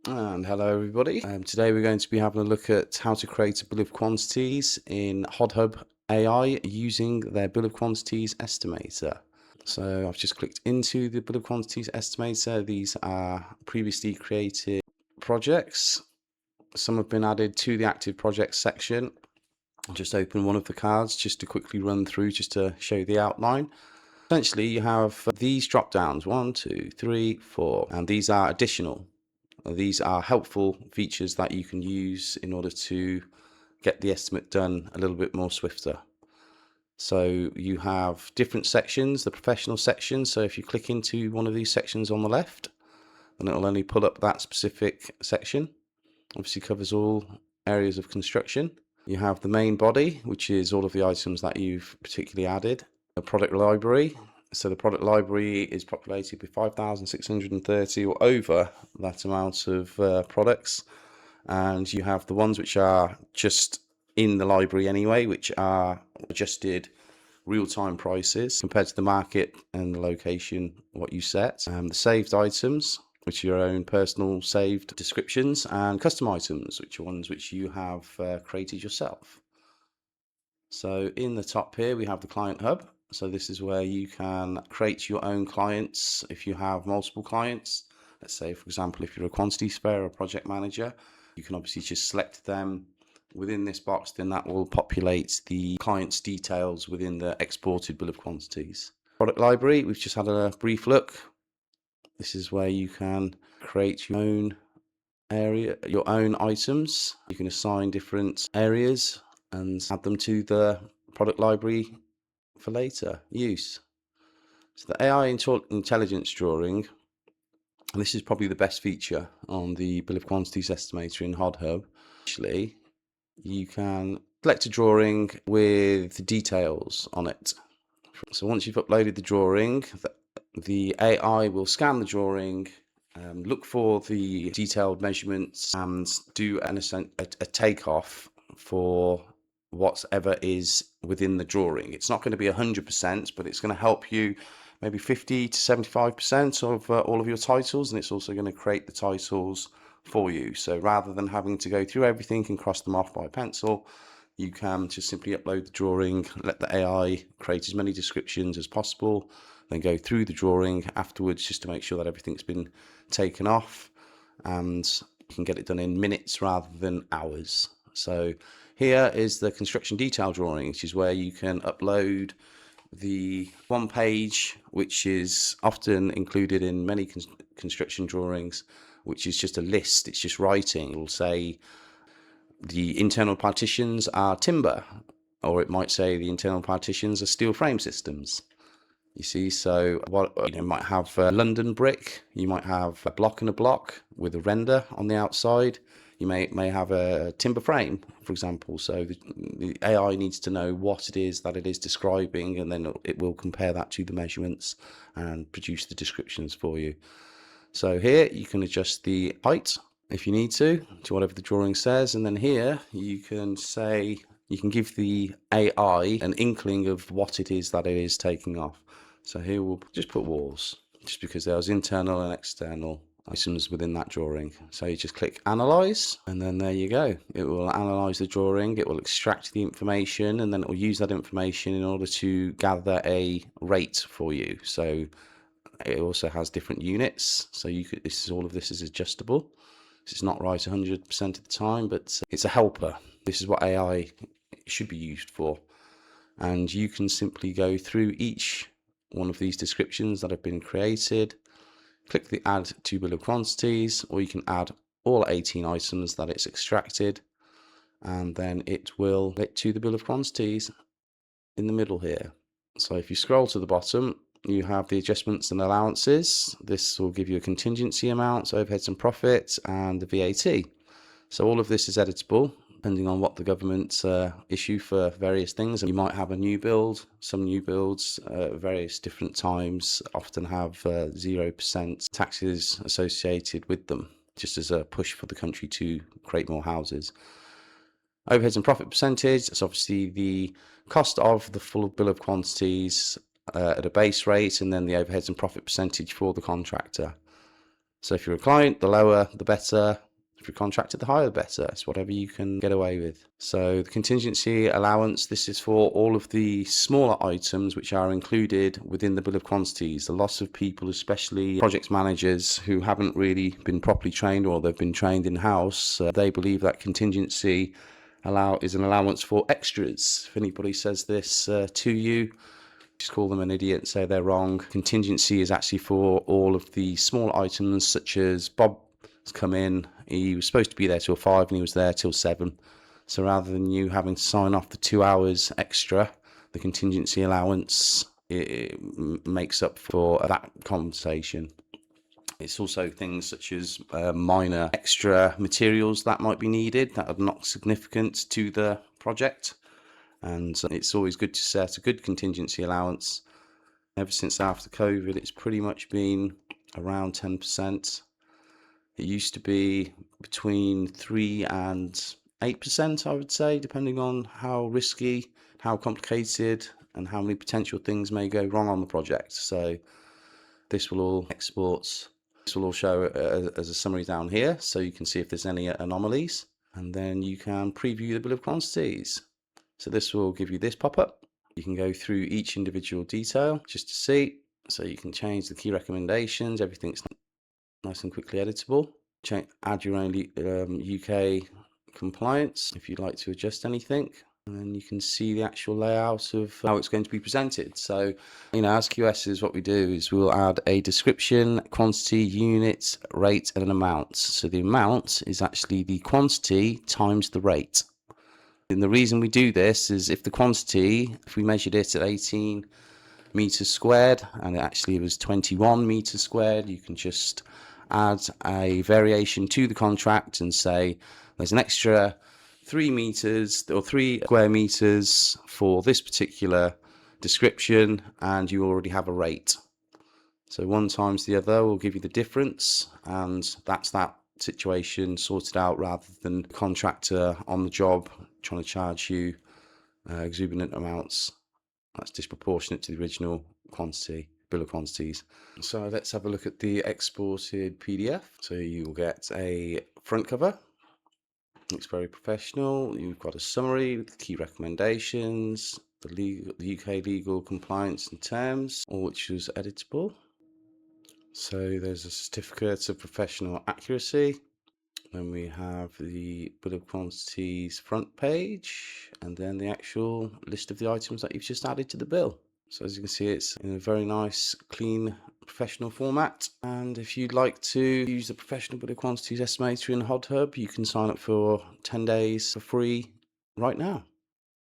And hello everybody. Today we're going to be having a look at how to create a bill of quantities in Hodhub.ai using their bill of quantities estimator. So I've just clicked into the bill of quantities estimator. These are previously created projects. Some have been added to the active projects section. I'll just open one of the cards just to quickly run through just to show the outline. Essentially you have these drop downs, 1, 2, 3, 4, and these are additional. These are helpful features that you can use in order to get the estimate done a little bit more swifter. So you have different sections, the professional section. So if you click into one of these sections on the left, then it'll only pull up that specific section. Obviously covers all areas of construction. You have the main body, which is all of the items that you've particularly added. A product library. So the product library is populated with 5,630 or over that amount of products. And you have the ones which are just in the library anyway, which are adjusted real-time prices compared to the market and the location, what you set. The saved items, which are your own personal saved descriptions, and custom items, which are ones which you have created yourself. So in the top here, we have the client hub. So this is where you can create your own clients if you have multiple clients. Let's say, for example, if you're a quantity surveyor or project manager, you can obviously just select them within this box, then that will populate the client's details within the exported bill of quantities. Product library, we've just had a brief look. This is where you can create your own area, your own items. You can assign different areas and add them to the product library for later use. So the AI intelligence drawing, and this is probably the best feature on the bill of quantities estimator in Hodhub. Actually, you can select a drawing with details on it. So once you've uploaded the drawing, the AI will scan the drawing, look for the detailed measurements and do a takeoff for whatever is within the drawing. It's not going to be 100%, but it's going to help you maybe 50 to 75% of all of your titles, and it's also going to create the titles for you. So rather than having to go through everything and cross them off by pencil, you can just simply upload the drawing, let the AI create as many descriptions as possible, then go through the drawing afterwards just to make sure that everything's been taken off, and you can get it done in minutes rather than hours. So here is the construction detail drawing, which is where you can upload the one page, which is often included in many construction drawings, which is just a list. It's just writing. It will say the internal partitions are timber, or it might say the internal partitions are steel frame systems. You see, so what you might have London brick, you might have a block and a block with a render on the outside. You may have a timber frame, for example. So the AI needs to know what it is that it is describing, and then it will compare that to the measurements and produce the descriptions for you. So here you can adjust the height if you need to whatever the drawing says, and then here you can say, you can give the AI an inkling of what it is that it is taking off. So here we'll just put walls, just because there was internal and external items within that drawing. So you just click analyze, and then there you go. It will analyze the drawing, it will extract the information, and then it will use that information in order to gather a rate for you. So it also has different units, so you could, all of this is adjustable. It's not right 100% of the time, but it's a helper. This is what AI should be used for. And you can simply go through each one of these descriptions that have been created, click the add to bill of quantities, or you can add all 18 items that it's extracted, and then it will get to the bill of quantities in the middle here. So if you scroll to the bottom, you have the adjustments and allowances. This will give you a contingency amount, overheads and profits, and the VAT. So all of this is editable depending on what the government issue for various things. And you might have a new build. Some new builds at various different times often have 0% taxes associated with them, just as a push for the country to create more houses. Overheads and profit percentage, it's obviously the cost of the full bill of quantities at a base rate, and then the overheads and profit percentage for the contractor. So if you're a client, the lower the better. If you're a contractor, the higher the better. It's whatever you can get away with. So the contingency allowance, this is for all of the smaller items which are included within the bill of quantities. The loss of people, especially project managers who haven't really been properly trained, or they've been trained in-house, they believe that contingency is an allowance for extras. If anybody says this to you, just call them an idiot and say they're wrong. Contingency is actually for all of the small items, such as Bob has come in, he was supposed to be there till 5 and he was there till 7. So rather than you having to sign off the 2 hours extra, the contingency allowance it makes up for that compensation. It's also things such as minor extra materials that might be needed that are not significant to the project. And it's always good to set a good contingency allowance. Ever since after COVID, it's pretty much been around 10%. It used to be between 3 and 8%, I would say, depending on how risky, how complicated, and how many potential things may go wrong on the project. So this will all exports. This will all show as a summary down here, so you can see if there's any anomalies, and then you can preview the bill of quantities. So this will give you this pop-up. You can go through each individual detail just to see. So you can change the key recommendations. Everything's nice and quickly editable. Add your own UK compliance if you'd like to adjust anything. And then you can see the actual layout of how it's going to be presented. So, as QSs, what we do is we'll add a description, quantity, units, rate, and an amount. So the amount is actually the quantity times the rate. And the reason we do this is if we measured it at 18 meters squared and it actually was 21 meters squared, you can just add a variation to the contract and say there's an extra 3 meters or 3 square meters for this particular description, and you already have a rate. So one times the other will give you the difference, and that's that situation sorted out, rather than the contractor on the job trying to charge you exorbitant amounts. That's disproportionate to the original quantity, bill of quantities. So let's have a look at the exported PDF. So you'll get a front cover. Looks very professional. You've got a summary with key recommendations, the UK legal compliance and terms, all which is editable. So there's a certificate of professional accuracy. Then we have the bill of quantities front page, and then the actual list of the items that you've just added to the bill. So as you can see, it's in a very nice, clean, professional format. And if you'd like to use the professional bill of quantities estimator in Hodhub, you can sign up for 10 days for free right now.